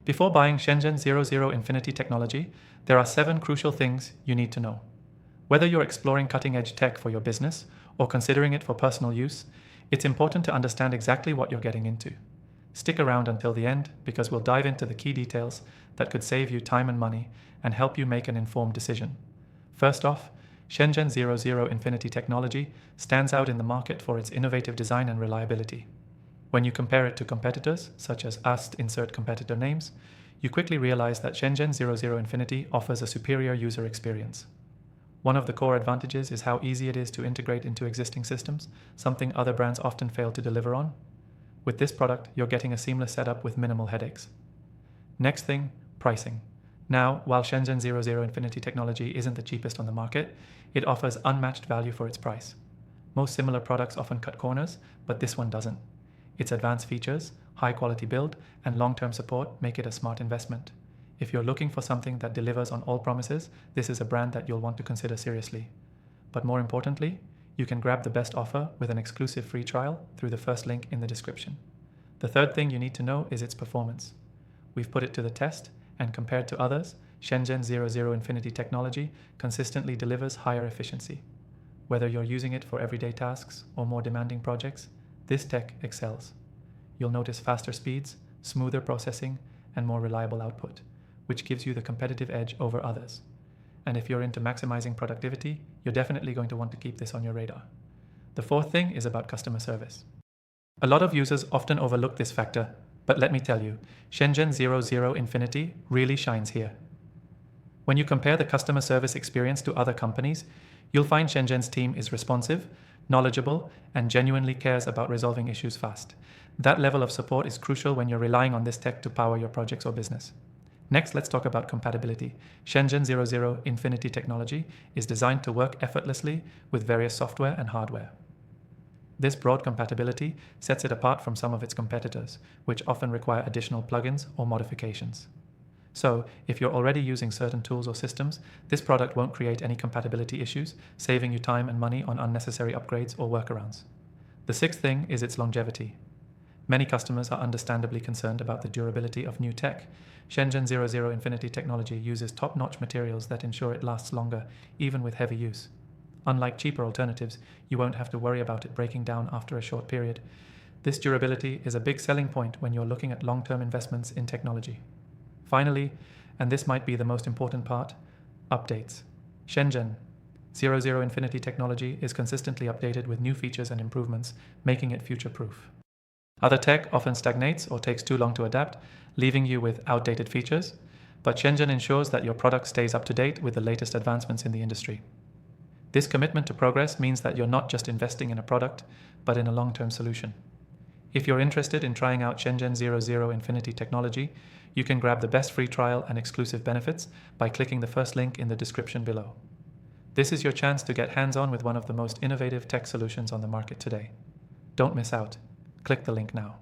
Before buying Shenzhen 00 Infinity technology, there are 7 crucial things you need to know. Whether you're exploring cutting-edge tech for your business or considering it for personal use, it's important to understand exactly what you're getting into. Stick around until the end because we'll dive into the key details that could save you time and money and help you make an informed decision. First off, Shenzhen 00 Infinity technology stands out in the market for its innovative design and reliability. When you compare it to competitors, such as insert competitor names, you quickly realize that Shenzhen 00 Infinity offers a superior user experience. One of the core advantages is how easy it is to integrate into existing systems, something other brands often fail to deliver on. With this product, you're getting a seamless setup with minimal headaches. Next thing, pricing. Now, while Shenzhen 00 Infinity technology isn't the cheapest on the market, it offers unmatched value for its price. Most similar products often cut corners, but this one doesn't. Its advanced features, high-quality build, and long-term support make it a smart investment. If you're looking for something that delivers on all promises, this is a brand that you'll want to consider seriously. But more importantly, you can grab the best offer with an exclusive free trial through the first link in the description. The third thing you need to know is its performance. We've put it to the test, and compared to others, Shenzhen 00 Infinity technology consistently delivers higher efficiency. Whether you're using it for everyday tasks or more demanding projects, this tech excels. You'll notice faster speeds, smoother processing, and more reliable output, which gives you the competitive edge over others. And if you're into maximizing productivity, you're definitely going to want to keep this on your radar. The fourth thing is about customer service. A lot of users often overlook this factor, but let me tell you, Shenzhen 00 Infinity really shines here. When you compare the customer service experience to other companies, you'll find Shenzhen's team is responsive, knowledgeable, and genuinely cares about resolving issues fast. That level of support is crucial when you're relying on this tech to power your projects or business. Next, let's talk about compatibility. Shenzhen 00 Infinity technology is designed to work effortlessly with various software and hardware. This broad compatibility sets it apart from some of its competitors, which often require additional plugins or modifications. So, if you're already using certain tools or systems, this product won't create any compatibility issues, saving you time and money on unnecessary upgrades or workarounds. The sixth thing is its longevity. Many customers are understandably concerned about the durability of new tech. Shenzhen 00 Infinity technology uses top-notch materials that ensure it lasts longer, even with heavy use. Unlike cheaper alternatives, you won't have to worry about it breaking down after a short period. This durability is a big selling point when you're looking at long-term investments in technology. Finally, and this might be the most important part, updates. Shenzhen 00 Infinity technology is consistently updated with new features and improvements, making it future-proof. Other tech often stagnates or takes too long to adapt, leaving you with outdated features, but Shenzhen ensures that your product stays up to date with the latest advancements in the industry. This commitment to progress means that you're not just investing in a product, but in a long-term solution. If you're interested in trying out Shenzhen 00 Infinity technology, you can grab the best free trial and exclusive benefits by clicking the first link in the description below. This is your chance to get hands-on with one of the most innovative tech solutions on the market today. Don't miss out. Click the link now.